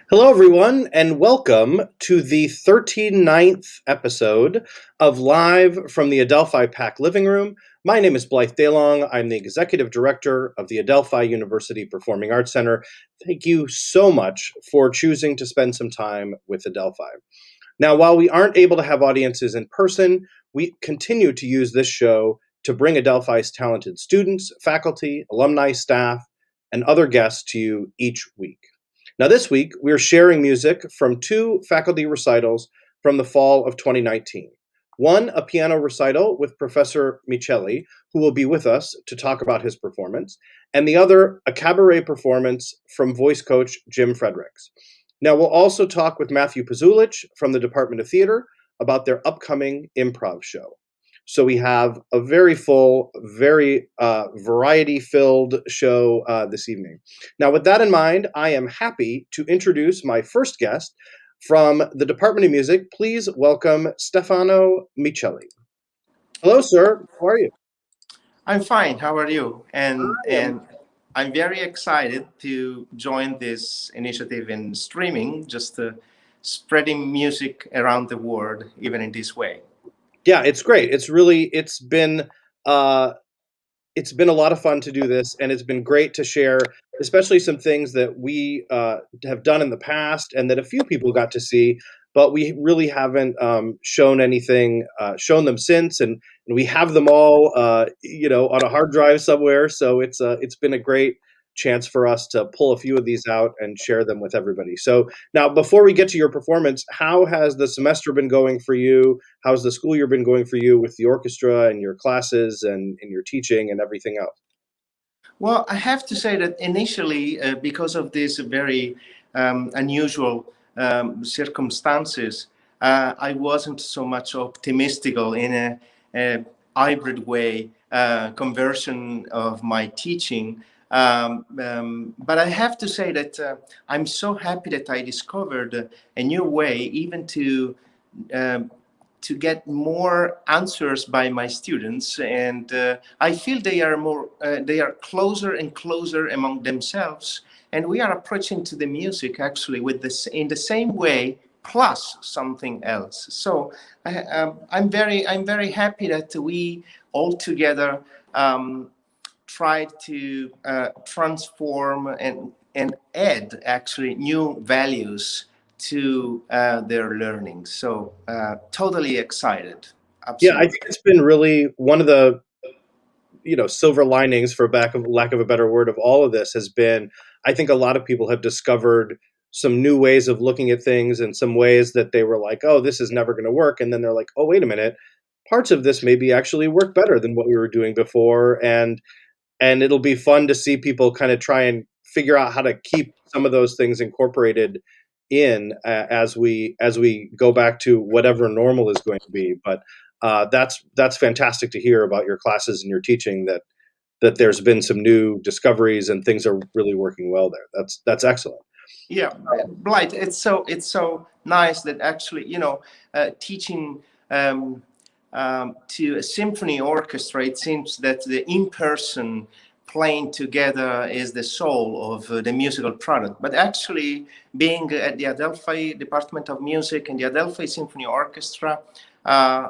Hello, everyone, and welcome to the 39th episode of Live from the Adelphi PAC Living Room. My name is Blythe Daylong. I'm the Executive Director of the Adelphi University Performing Arts Center. Thank you so much for choosing to spend some time with Adelphi. Now, while we aren't able to have audiences in person, we continue to use this show to bring Adelphi's talented students, faculty, alumni, staff, and other guests to you each week. Now, this week, we're sharing music from two faculty recitals from the fall of 2019. One, a piano recital with Professor Michelli, who will be with us to talk about his performance, and the other, a cabaret performance from voice coach Jim Fredericks. Now, we'll also talk with Matthew Pazulich from the Department of Theater about their upcoming improv show. So we have a very full, very variety-filled show this evening. Now, with that in mind, I am happy to introduce my first guest from the Department of Music. Please welcome Stefano Michelli. Hello, sir. How are you? I'm fine. How are you? And I am. I'm very excited to join this initiative in streaming, just spreading music around the world, even in this way. Yeah, it's great. Uh, it's been a lot of fun to do this, and it's been great to share, especially some things that we have done in the past and that a few people got to see, but we really haven't shown them since, and we have them all, on a hard drive somewhere. So it's been a great chance for us to pull a few of these out and share them with everybody. So now, before we get to your performance, how has the semester been going for you? How's the school year been going for you with the orchestra and your classes and your teaching and everything else? Well, I have to say that initially, because of these very unusual circumstances, I wasn't so much optimistical in a hybrid way conversion of my teaching. But I have to say that I'm so happy that I discovered a new way, even um, to get more answers by my students, and I feel they are closer and closer among themselves, and we are approaching to the music actually with this in the same way plus something else. So I'm very happy that we all together tried to transform and add actually new values to their learning. So totally excited. Yeah, I Absolutely. think it's been really one of the silver linings, for lack of a better word, of all of this has been, I think a lot of people have discovered some new ways of looking at things and some ways that they were like, oh, this is never going to work. And then they're like, oh, wait a minute, parts of this maybe actually work better than what we were doing before. And it'll be fun to see people kind of try and figure out how to keep some of those things incorporated in as we go back to whatever normal is going to be. But that's fantastic to hear about your classes and your teaching, that there's been some new discoveries and things are really working well there. That's excellent. Yeah, Blight. It's so nice that actually teaching to a symphony orchestra. It seems that the in-person playing together is the soul of the musical product. But actually, being at the Adelphi Department of Music and the Adelphi Symphony Orchestra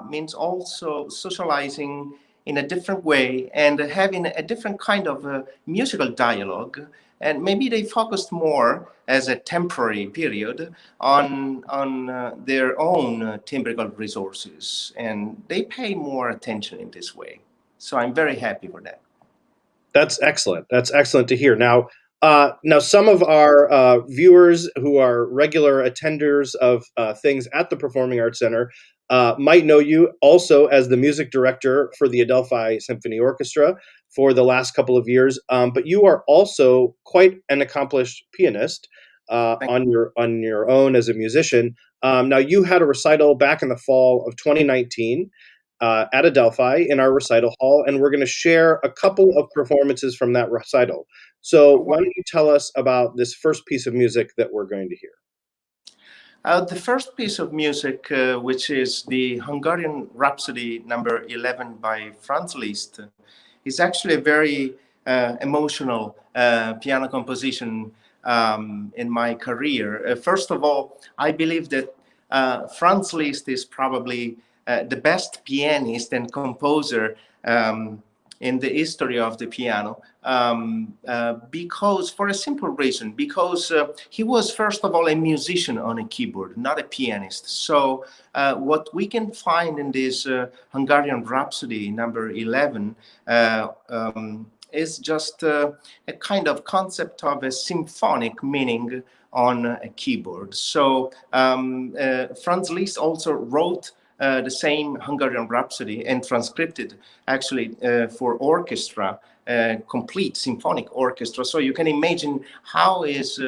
means also socializing in a different way and having a different kind of musical dialogue. And maybe they focused more as a temporary period on their own timbrical resources, and they pay more attention in this way. So I'm very happy for that. That's excellent. That's excellent to hear. Now some of our viewers who are regular attenders of things at the Performing Arts Center might know you also as the music director for the Adelphi Symphony Orchestra for the last couple of years. But you are also quite an accomplished pianist on your own as a musician. Now, you had a recital back in the fall of 2019 at Adelphi in our recital hall, and we're going to share a couple of performances from that recital. So why don't you tell us about this first piece of music that we're going to hear? The first piece of music, which is the Hungarian Rhapsody number 11 by Franz Liszt, is actually a very emotional piano composition in my career. First of all, I believe that Franz Liszt is probably the best pianist and composer in the history of the piano, because for a simple reason, because he was first of all a musician on a keyboard, not a pianist. So what we can find in this Hungarian Rhapsody number 11 is just a kind of concept of a symphonic meaning on a keyboard. So Franz Liszt also wrote the same Hungarian Rhapsody and transcribed it actually for orchestra, complete symphonic orchestra. So you can imagine how his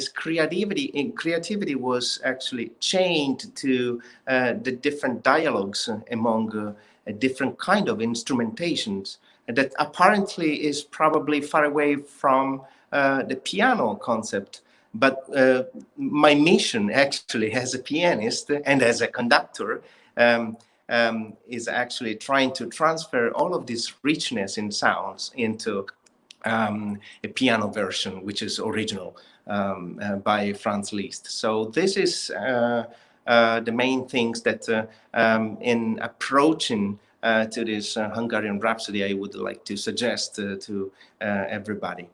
creativity was actually chained to the different dialogues among different kind of instrumentations that apparently is probably far away from the piano concept. But my mission actually as a pianist and as a conductor is actually trying to transfer all of this richness in sounds into a piano version, which is original by Franz Liszt. So this is the main things that in approaching to this Hungarian Rhapsody, I would like to suggest to everybody.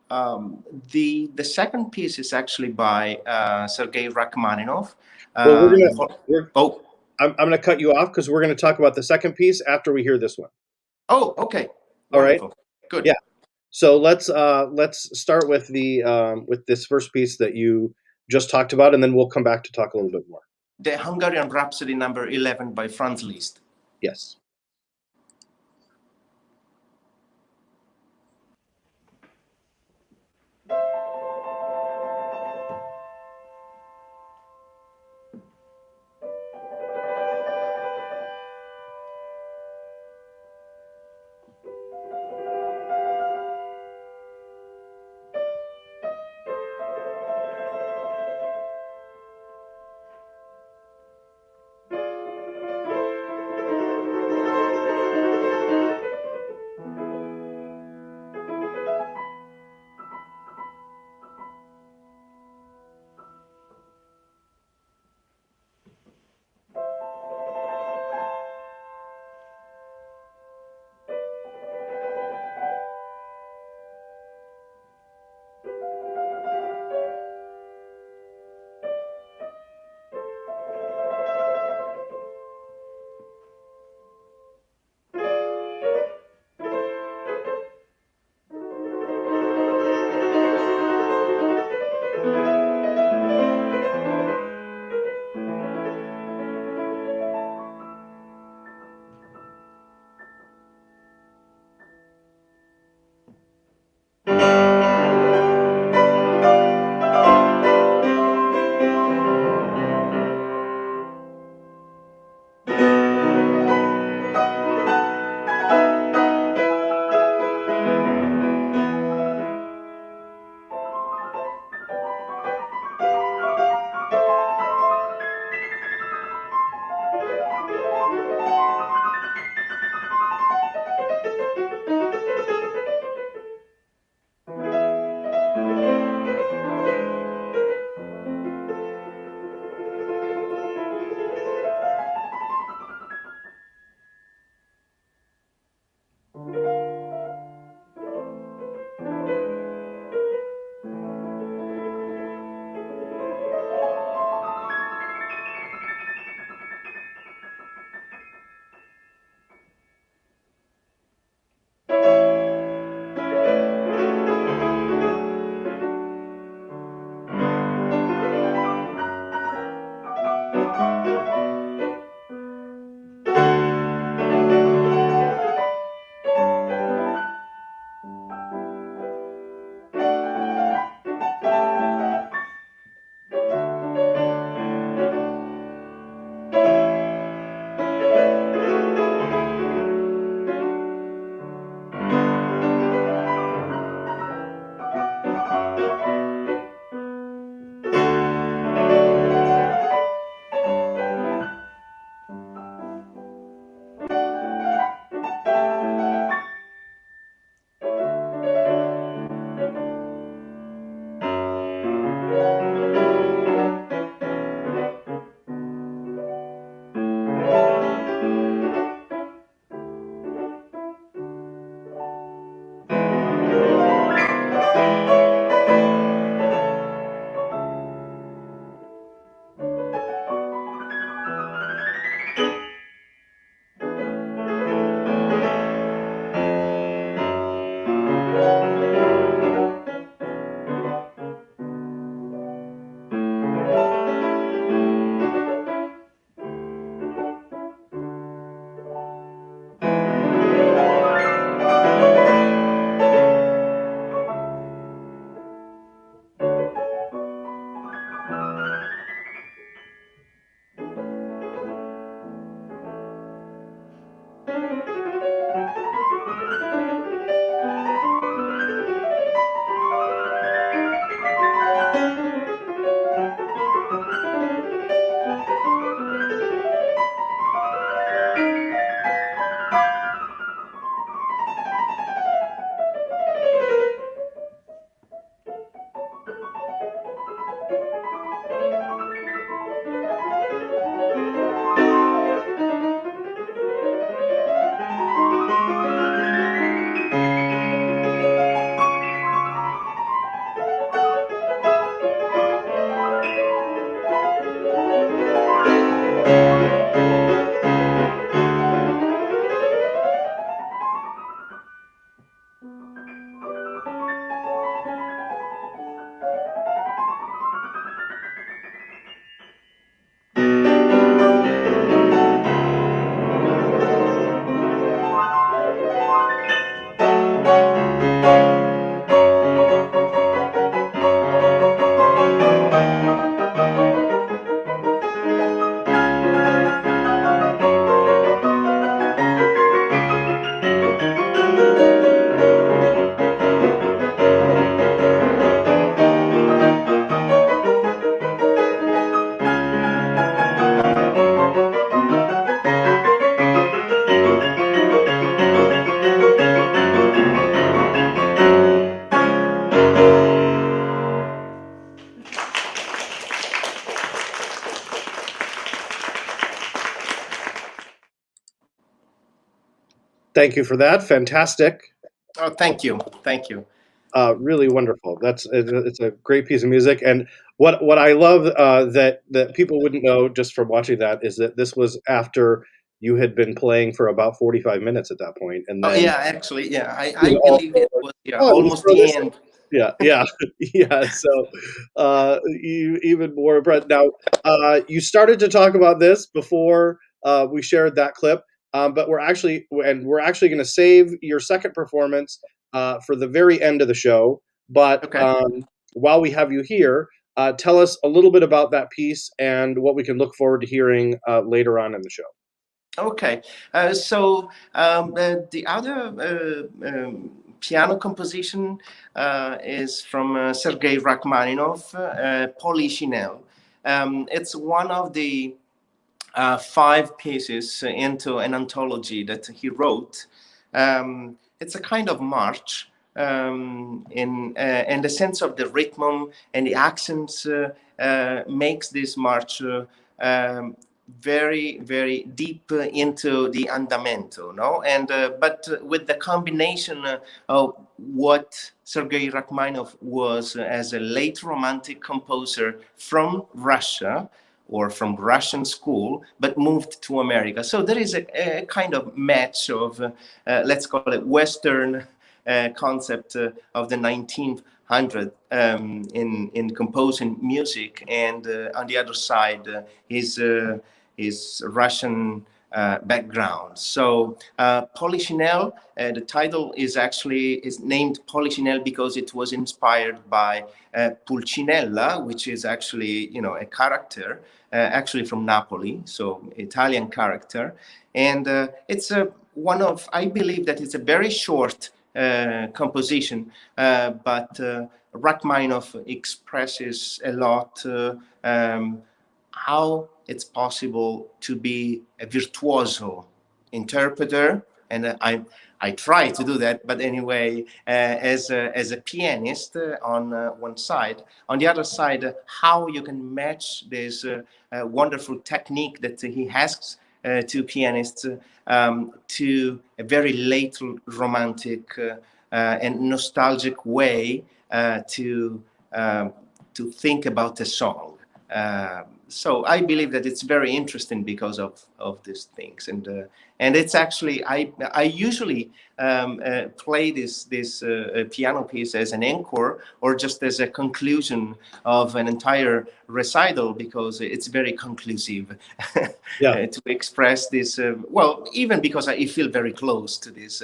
The second piece is actually by Sergei Rachmaninoff. Well, I'm going to cut you off because we're going to talk about the second piece after we hear this one. Oh, okay. Wonderful. All right. Good. Yeah. So let's start with with this first piece that you just talked about, and then we'll come back to talk a little bit more. The Hungarian Rhapsody number 11 by Franz Liszt. Yes. Thank you for that. Fantastic. Oh, thank you. Really wonderful. It's a great piece of music, and what I love that people wouldn't know just from watching that is that this was after you had been playing for about 45 minutes at that point, and Oh then yeah, actually, yeah. I you believe also it like, was, yeah, oh, let's almost throw the this in. end. Yeah, yeah, yeah. So, even more impressed. Now, you started to talk about this before we shared that clip, but we're actually going to save your second performance for the very end of the show. But Okay. while we have you here, tell us a little bit about that piece and what we can look forward to hearing later on in the show. Okay. The other piano composition is from Sergei Rachmaninoff, Polychinelle. It's one of the five pieces into an anthology that he wrote. It's a kind of march in the sense of the rhythm and the accents makes this march very, very deep into the andamento, no? And but with the combination of what Sergei Rachmaninoff was as a late romantic composer from Russia, or from Russian school, but moved to America. So there is a kind of match of, let's call it Western concept of the 1900 in composing music, and on the other side, his Russian background. So Polychinelle, the title is named Polychinelle because it was inspired by Pulcinella, which is actually a character actually from Napoli, so Italian character, and it's one of, I believe that it's a very short composition, but Rachmaninoff expresses a lot how it's possible to be a virtuoso interpreter, and I try to do that, but anyway, as a pianist on one side, on the other side, how you can match this wonderful technique that he has to pianists to a very late romantic and nostalgic way to think about a song. So I believe that it's very interesting because of these things, and it's actually I usually play this piano piece as an encore or just as a conclusion of an entire recital because it's very conclusive Yeah. to express this. Well, even because I feel very close to this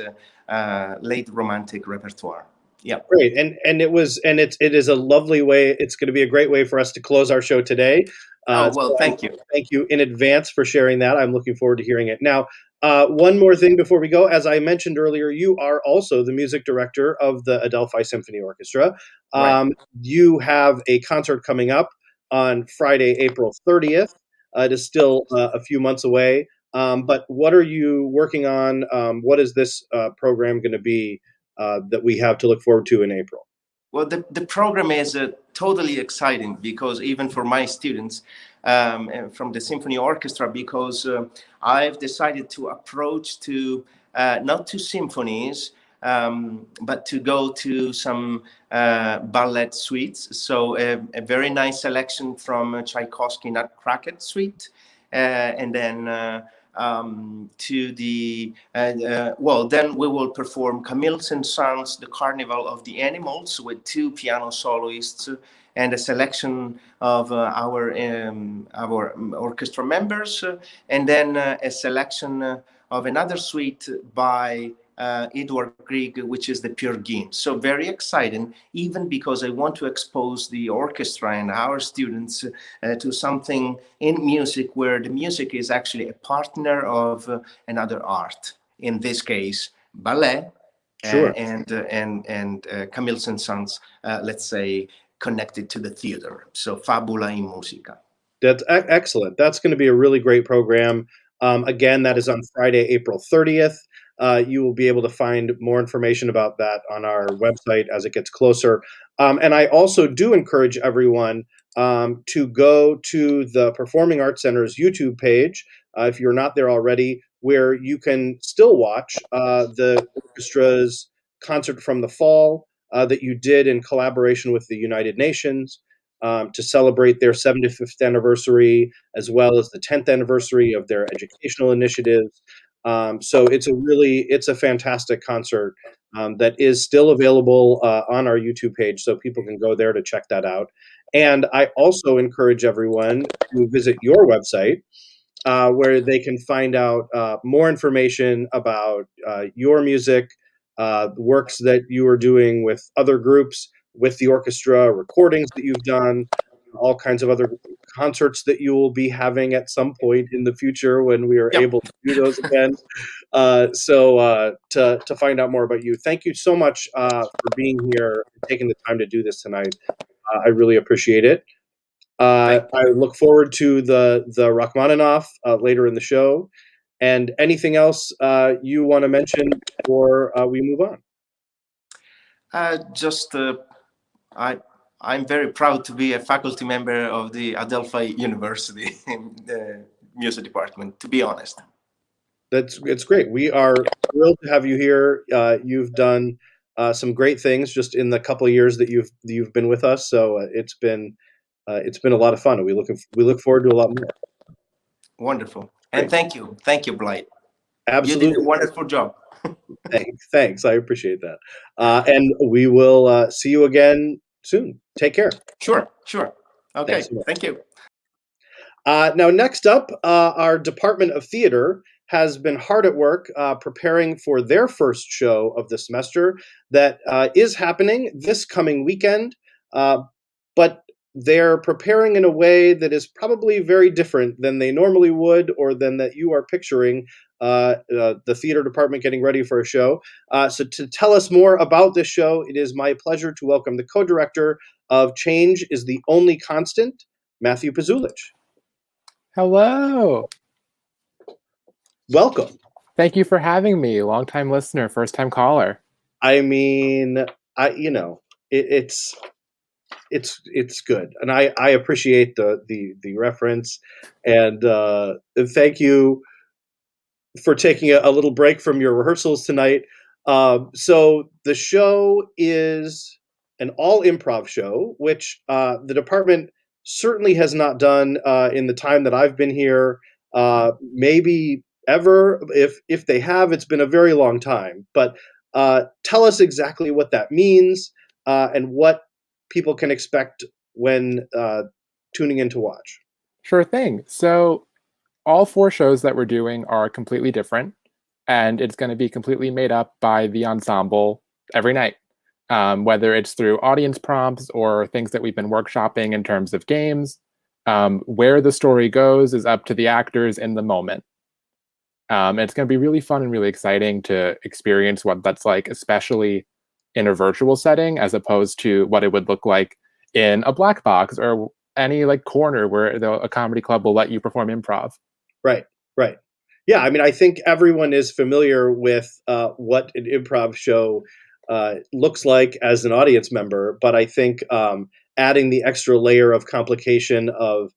late romantic repertoire. Yeah. Great, it is a lovely way. It's going to be a great way for us to close our show today. Oh So well, I thank you. thank you in advance for sharing that. I'm looking forward to hearing it. Now, one more thing before we go, as I mentioned earlier, you are also the music director of the Adelphi Symphony Orchestra. Right. You have a concert coming up on Friday, April 30th. It is still a few months away, but what are you working on? What is this program going to be? That we have to look forward to in April? Well, the program is totally exciting because even for my students from the symphony orchestra, because I've decided to approach to not to symphonies, but to go to some ballet suites. So a very nice selection from Tchaikovsky Nutcracker Suite, and then to the well, then we will perform Camille Saint-Saëns' The Carnival of the Animals with two piano soloists and a selection of our orchestra members, and then a selection of another suite by Edward Grieg, which is the Pure Game. So very exciting, even because I want to expose the orchestra and our students to something in music where the music is actually a partner of another art. In this case, ballet, Sure. and Camille Saint-Saëns, let's say, connected to the theater. So fabula in musica. That's excellent. That's going to be a really great program. Again, that is on Friday, April 30th. You will be able to find more information about that on our website as it gets closer. And I also do encourage everyone to go to the Performing Arts Center's YouTube page. If you're not there already, where you can still watch the orchestra's concert from the fall that you did in collaboration with the United Nations to celebrate their 75th anniversary, as well as the 10th anniversary of their educational initiatives. So it's a fantastic concert that is still available on our YouTube page, so people can go there to check that out. And I also encourage everyone to visit your website, where they can find out more information about your music, works that you are doing with other groups, with the orchestra, recordings that you've done, all kinds of other concerts that you will be having at some point in the future when we are Yep. able to do those again. To find out more about you, thank you so much for being here and taking the time to do this tonight. I really appreciate it. I look forward to the Rachmaninoff later in the show. And anything else you want to mention before we move on? I'm very proud to be a faculty member of the Adelphi University music department, to be honest. It's great. We are thrilled to have you here. You've done some great things just in the couple of years that you've been with us. So it's been a lot of fun, and we look forward to a lot more. Wonderful. Great. And thank you, Blight. Absolutely, you did a wonderful job. Thanks. I appreciate that. And we will see you again soon. Take care. Sure. Okay. So thank you. Now, next up, our Department of Theater has been hard at work preparing for their first show of the semester that is happening this coming weekend, but they're preparing in a way that is probably very different than they normally would, or than that you are picturing the theater department getting ready for a show. So to tell us more about this show, it is my pleasure to welcome the co-director of Change is the Only Constant, Matthew Pazulich. Hello. Welcome. Thank you for having me. Long-time listener, first-time caller. I mean, it's good, and I appreciate the reference, and thank you for taking a little break from your rehearsals tonight. So the show is an all improv show, which the department certainly has not done in the time that I've been here. Maybe ever. If they have, it's been a very long time. But tell us exactly what that means and what people can expect when tuning in to watch. Sure thing. So all 4 shows that we're doing are completely different, and it's going to be completely made up by the ensemble every night, whether it's through audience prompts or things that we've been workshopping in terms of games. Where the story goes is up to the actors in the moment. It's going to be really fun and really exciting to experience what that's like, especially in a virtual setting, as opposed to what it would look like in a black box or any like corner where a comedy club will let you perform improv. Right. Yeah, I mean, I think everyone is familiar with what an improv show looks like as an audience member, but I think adding the extra layer of complication of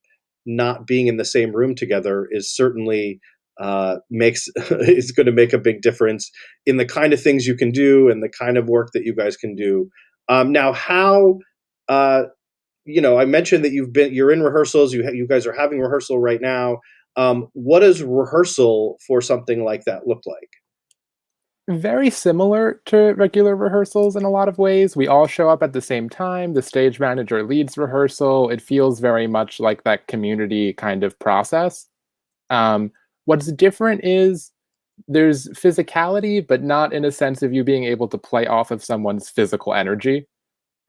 not being in the same room together is certainly is going to make a big difference in the kind of things you can do and the kind of work that you guys can do. Now, how I mentioned that you're in rehearsals. You guys are having rehearsal right now. What does rehearsal for something like that look like? Very similar to regular rehearsals in a lot of ways. We all show up at the same time. The stage manager leads rehearsal. It feels very much like that community kind of process. What's different is there's physicality, but not in a sense of you being able to play off of someone's physical energy.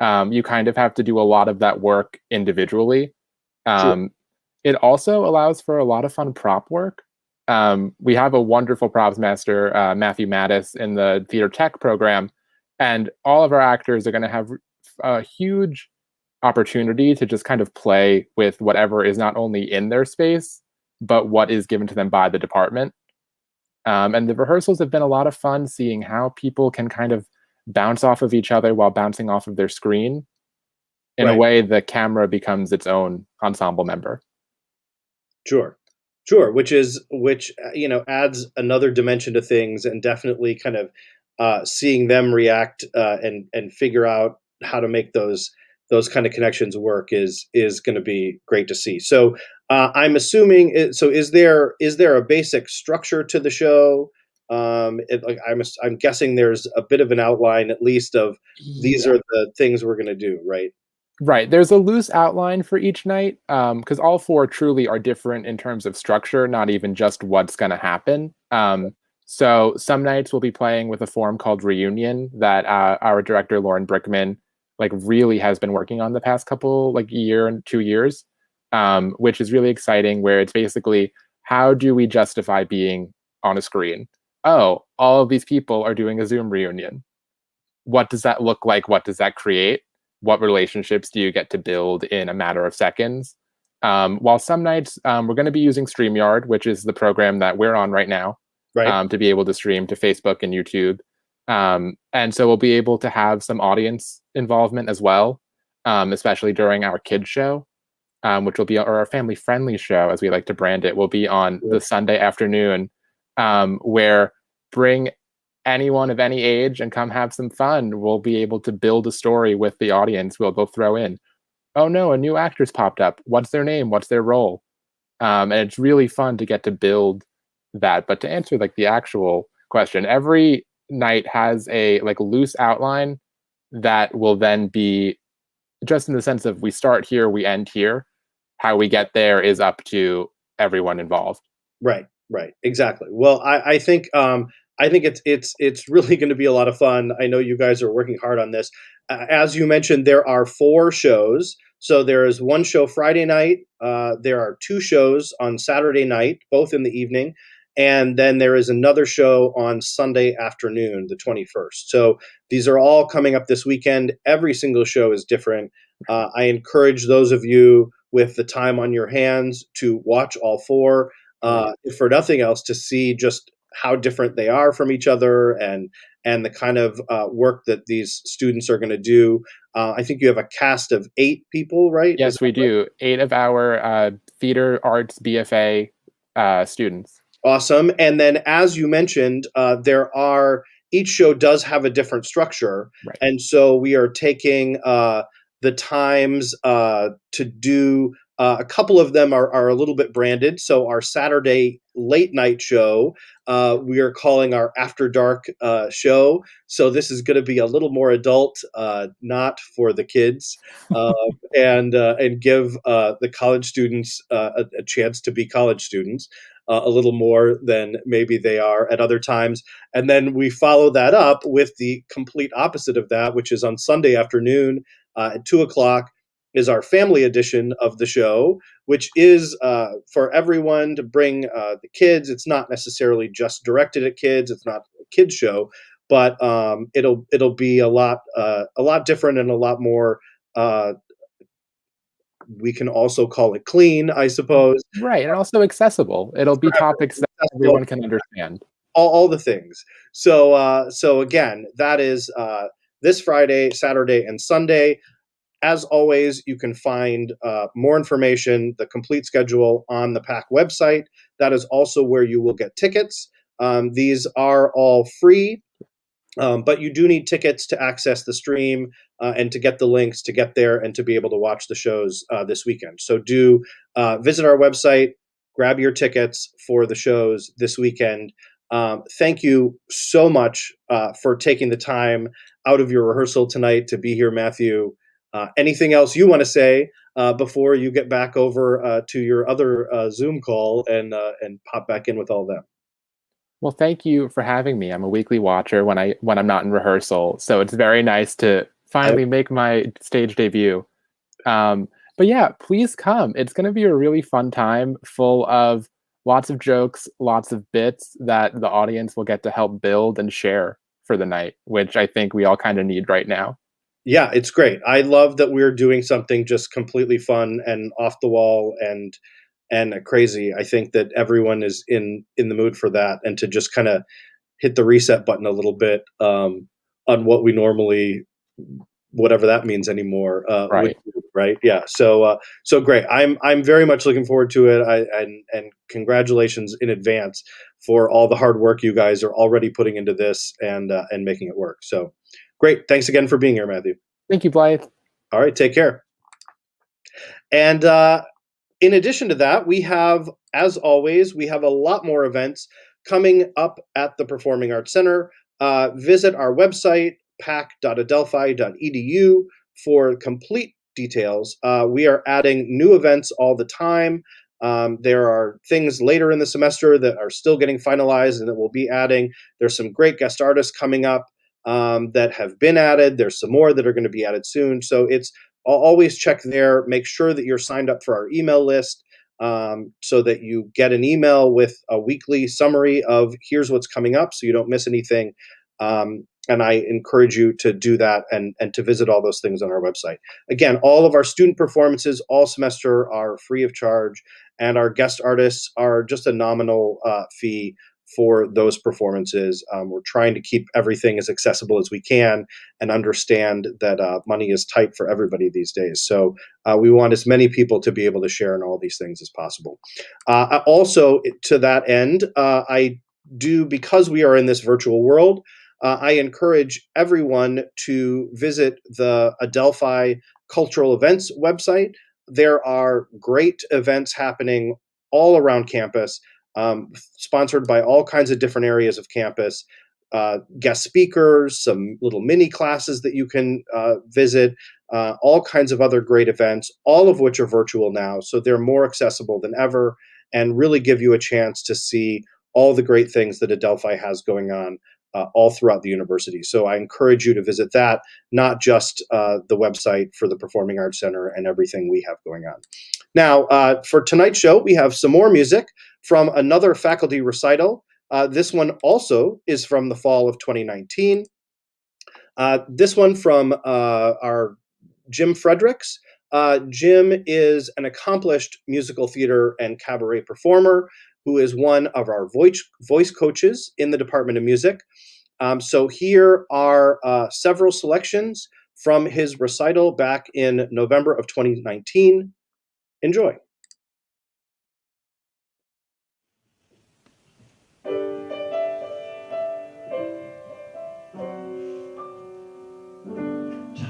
You kind of have to do a lot of that work individually. Sure. It also allows for a lot of fun prop work. We have a wonderful props master, Matthew Mattis, in the theater tech program, and all of our actors are going to have a huge opportunity to just kind of play with whatever is not only in their space, but what is given to them by the department. And the rehearsals have been a lot of fun, seeing how people can kind of bounce off of each other while bouncing off of their screen. In a way, the camera becomes its own ensemble member. Sure. Sure, which adds another dimension to things, and definitely kind of seeing them react and figure out how to make those kind of connections work is going to be great to see. So I'm assuming. So is there a basic structure to the show? Like I'm guessing there's a bit of an outline, at least, of these Yeah. are the things we're going to do, right? Right. There's a loose outline for each night, because all four truly are different in terms of structure, not even just what's going to happen. So some nights we'll be playing with a form called Reunion that our director Lauren Brickman like really has been working on the past couple like year and 2 years, which is really exciting. Where it's basically how do we justify being on a screen? Oh, all of these people are doing a Zoom reunion. What does that look like? What does that create? What relationships do you get to build in a matter of seconds? While some nights we're going to be using StreamYard, which is the program that we're on right now, Right. to be able to stream to Facebook and YouTube. And so we'll be able to have some audience involvement as well, especially during our kids show, which will be our family friendly show, as we like to brand it, will be on the Sunday afternoon, where bring anyone of any age and come have some fun. We'll be able to build a story with the audience. We'll throw in, oh no, a new actor's popped up. What's their name? What's their role? And it's really fun to get to build that. But to answer like the actual question, every night has a like loose outline that will then be just in the sense of we start here, we end here. How we get there is up to everyone involved. Right, right, exactly. Well, I think it's really going to be a lot of fun. I know you guys are working hard on this. As you mentioned, there are 4 shows. So there is one show Friday night. There are 2 shows on Saturday night, both in the evening, and then there is another show on Sunday afternoon, the 21st. So these are all coming up this weekend. Every single show is different. I encourage those of you with the time on your hands to watch all 4, if for nothing else, to see just how different they are from each other, and the kind of work that these students are going to do. I think you have a cast of 8 people, right? Yes, we do. 8 of our theater arts BFA students. Awesome. And then, as you mentioned, each show does have a different structure, Right. and so we are taking the times to do. A couple of them are a little bit branded. So our Saturday late night show, we are calling our After Dark show. So this is going to be a little more adult, not for the kids, and give the college students a chance to be college students. A little more than maybe they are at other times. And then we follow that up with the complete opposite of that, which is on Sunday afternoon at 2 o'clock, is our family edition of the show, which is for everyone to bring the kids. It's not necessarily just directed at kids. It's not a kids show, but it'll be a lot different and a lot more. We can also call it clean, I suppose. Right, and also accessible. It'll be topics that everyone can understand. All the things. So again, that is this Friday, Saturday, and Sunday. As always, you can find more information, the complete schedule, on the PAC website. That is also where you will get tickets. These are all free, but you do need tickets to access the stream and to get the links to get there and to be able to watch the shows this weekend. So do visit our website, grab your tickets for the shows this weekend. Thank you so much for taking the time out of your rehearsal tonight to be here, Matthew. Anything else you want to say before you get back over to your other Zoom call and pop back in with all them? Well, thank you for having me. I'm a weekly watcher when I'm not in rehearsal, so it's very nice to finally make my stage debut. But yeah, please come. It's going to be a really fun time, full of lots of jokes, lots of bits that the audience will get to help build and share for the night, which I think we all kind of need right now. Yeah, it's great. I love that we're doing something just completely fun and off the wall and crazy. I think that everyone is in the mood for that, and to just kind of hit the reset button a little bit on what we normally whatever that means anymore. Right. Right. Yeah. So great. I'm very much looking forward to it. And congratulations in advance for all the hard work you guys are already putting into this and making it work. So great. Thanks again for being here, Matthew. Thank you, Blythe. All right. Take care. And in addition to that, we have, as always, we have a lot more events coming up at the Performing Arts Center. Visit our website, pac.adelphi.edu, for complete details. We are adding new events all the time. There are things later in the semester that are still getting finalized and that we'll be adding. There's some great guest artists coming up that have been added. There's some more that are going to be added soon. So I'll always check there. Make sure that you're signed up for our email list so that you get an email with a weekly summary of here's what's coming up so you don't miss anything. And I encourage you to do that and to visit all those things on our website. Again, all of our student performances all semester are free of charge, and our guest artists are just a nominal fee for those performances. We're trying to keep everything as accessible as we can and understand that money is tight for everybody these days. So we want as many people to be able to share in all these things as possible. Also, to that end, because we are in this virtual world, I encourage everyone to visit the Adelphi Cultural Events website. There are great events happening all around campus, sponsored by all kinds of different areas of campus, guest speakers, some little mini classes that you can visit, all kinds of other great events, all of which are virtual now. So they're more accessible than ever and really give you a chance to see all the great things that Adelphi has going on all throughout the university. So I encourage you to visit that, not just the website for the Performing Arts Center and everything we have going on. Now, for tonight's show, we have some more music from another faculty recital. This one also is from the fall of 2019. This one from our Jim Fredericks. Jim is an accomplished musical theater and cabaret performer who is one of our voice coaches in the Department of Music. So here are several selections from his recital back in November of 2019. Enjoy.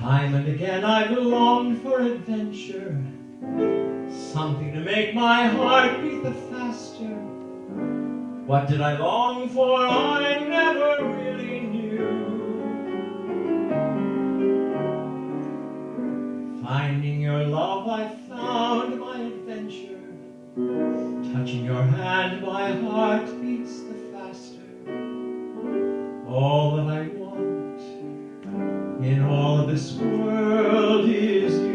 Time and again I've longed for adventure, something to make my heart beat the faster. What did I long for? I never really knew. Finding your love, I found my adventure. Touching your hand, my heart beats the faster. All that I want in all of this world is you.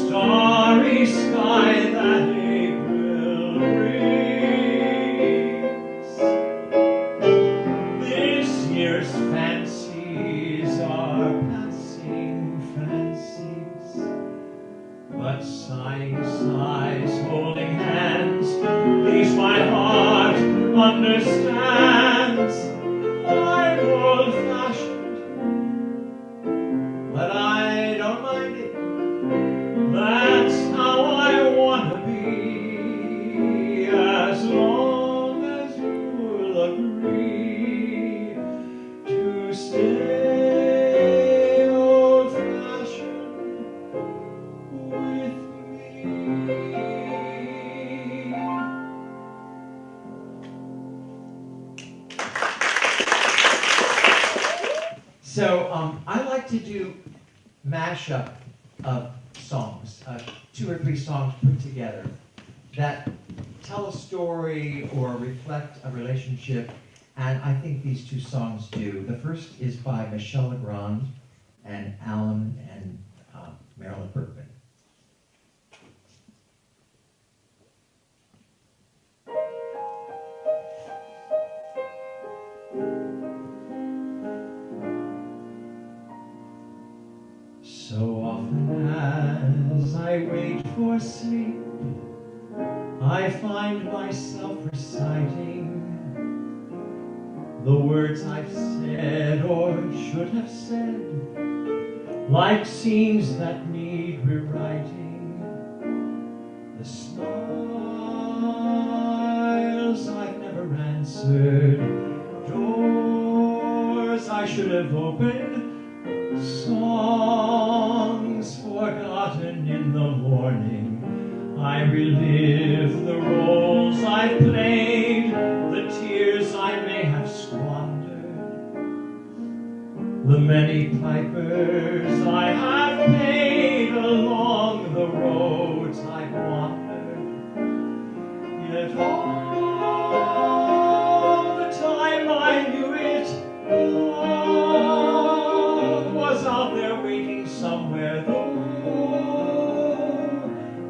Starry understands I'm old-fashioned, but I don't mind it. That's how I want to be, as long as you'll agree to stay old-fashioned with me. So I like to do mashup of songs, 2 or 3 songs put together that tell a story or reflect a relationship, and I think these 2 songs do. The first is by Michel Legrand and Alan and Marilyn Bergman. So often as I wait for sleep, I find myself reciting the words I've said or should have said, like scenes that need rewriting. The smiles I've never answered, doors I should have opened, songs forgotten in the morning. I relive the roles I've played, the tears I may have squandered, the many pipers I have paid along the roads I've wandered. Yet all the time I knew it, love was out there waiting somewhere, though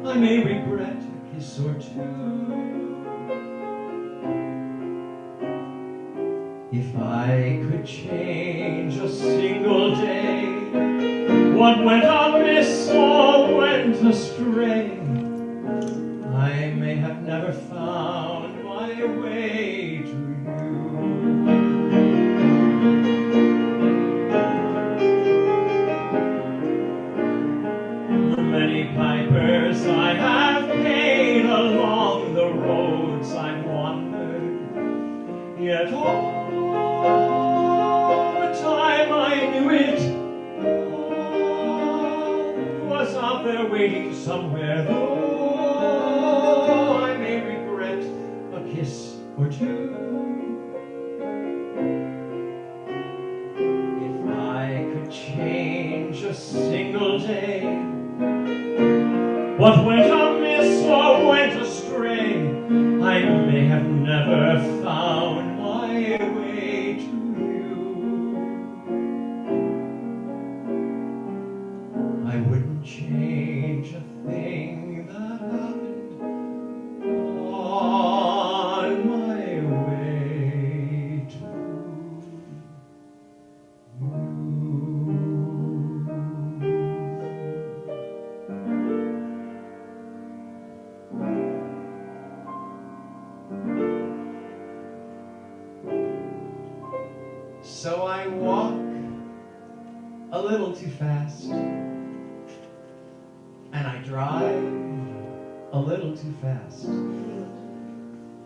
I may regret a kiss or 2. If I could change a single day, what went amiss or went astray, I may have never found my way to you. The many pipers I have paid along the roads I've wandered, yet all the time I knew it, love was out there waiting somewhere, though I may regret a kiss or 2. If I could change a single day, what went amiss or went astray, I may have never found my way to you. I wouldn't change a thing that happened on my way to you. So I walk a little too fast, and I drive a little too fast, and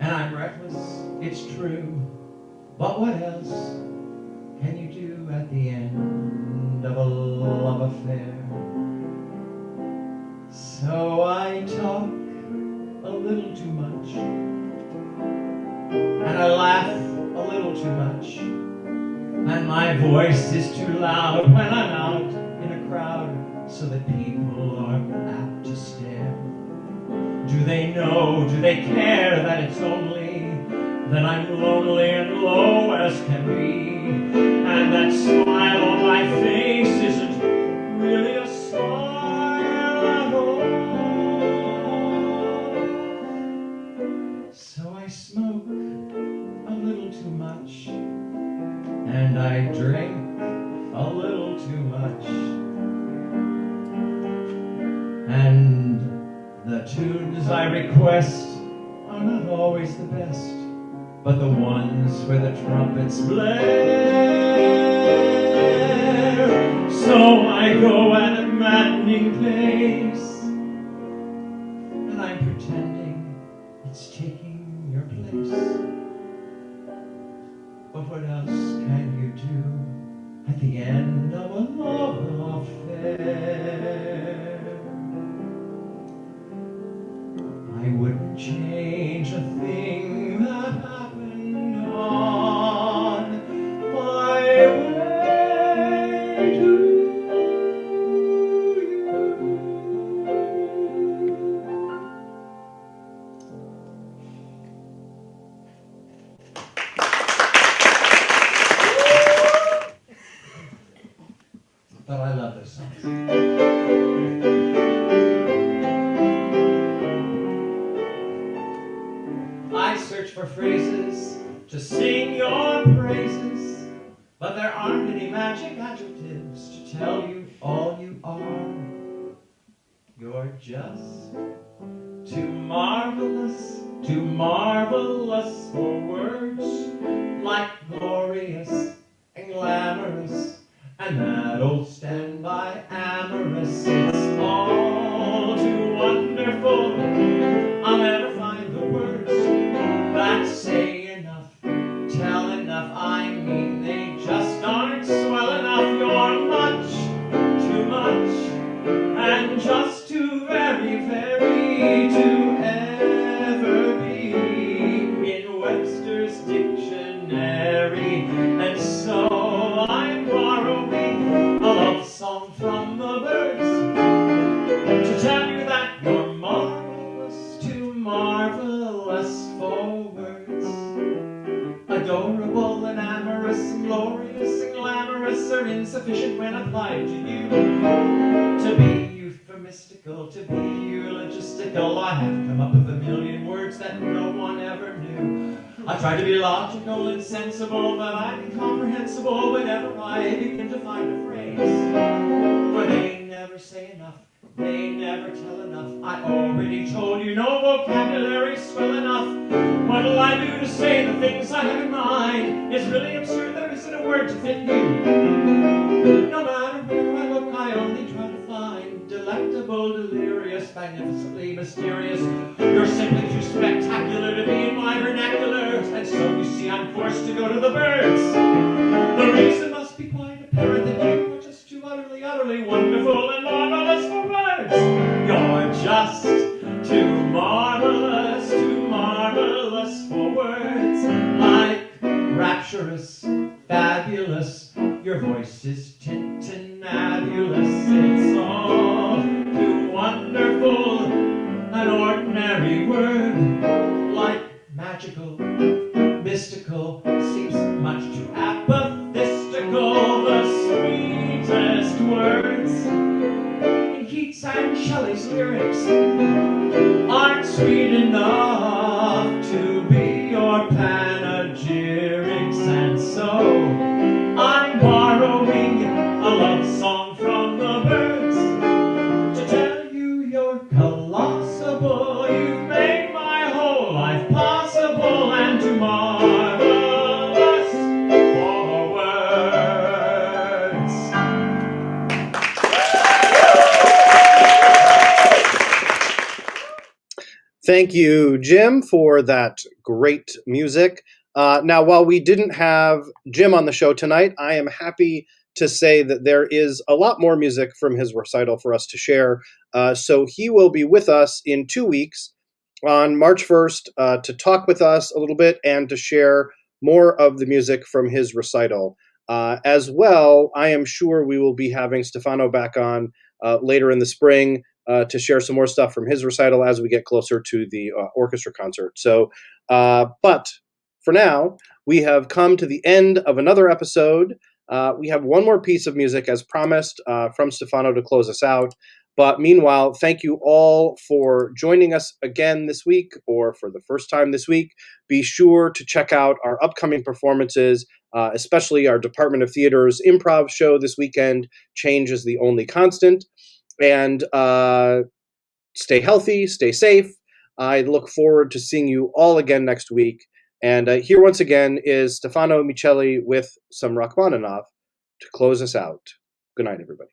I'm reckless, it's true, but what else can you do at the end of a love affair? So I talk a little too much, and I laugh a little too much, and my voice is too loud when I'm out in a crowd, so that people are apt to stare. Do they know, do they care that it's only that I'm lonely and low as can be, and that smile on my face isn't really a smile at all? So I smoke a little too much, and I drink a little too much, and the tunes I request are not always the best, but the ones where the trumpets blare. So I go at a maddening pace, and I'm pretending it's taking your place. But what else can you do at the end of a love affair? I wouldn't change a thing that happened on my way to you. But I love this song. I search for phrases to sing your praises, but there aren't any magic adjectives to tell you all you are. You're just too marvelous for words, like glorious and glamorous, and that old standby amorous. It's all too wonderful. I'll never find the words that say enough, tell enough. I mean, they just aren't swell enough. You're much, too much, and just too very, very to ever be in Webster's dictionary. And so I'm borrowing a love song from the birds to tell you that you're marvelous, too marvelous for words. Adorable and amorous and glorious and glamorous are insufficient when applied to you. To be euphemistical, to be eulogistical, I have come up with a million words that no one ever knew. I try to be logical and sensible, but I'm incomprehensible whenever I begin to find a phrase. For they never say enough, they never tell enough. I already told you no vocabulary swell enough. What'll I do to say the things I have in mind? It's really absurd there isn't a word to fit you. No matter where I look, I only try to find delectable, delirious, magnificently mysterious. You're simply too spectacular to be in my vernacular, and so you see I'm forced to go to the birds. The reason must be quite apparent that you are just too utterly, utterly wonderful and marvelous for words. You're just too marvelous for words, like rapturous, fabulous. Your voice is tintinabulous. It's all too wonderful. An ordinary word, like magical, mystical, seems much too apophystical. The sweetest words in Keats and Shelley's lyrics aren't sweet enough to be your panegyrics, and so I'm borrowing a love song from the birds to tell you you're colossable. You've made my whole life possible and too marvelous for words. Thank you, Jim, for that great music. Now, while we didn't have Jim on the show tonight, I am happy to say that there is a lot more music from his recital for us to share. So he will be with us in 2 weeks on March 1st to talk with us a little bit and to share more of the music from his recital. As well, I am sure we will be having Stefano back on later in the spring to share some more stuff from his recital as we get closer to the orchestra concert. So, but for now, we have come to the end of another episode. We have one more piece of music as promised from Stefano to close us out. But meanwhile, thank you all for joining us again this week or for the first time this week. Be sure to check out our upcoming performances, especially our Department of Theater's improv show this weekend, Change is the Only Constant. And stay healthy, stay safe. I look forward to seeing you all again next week. And here once again is Stefano Micheli with some Rachmaninoff to close us out. Good night, everybody.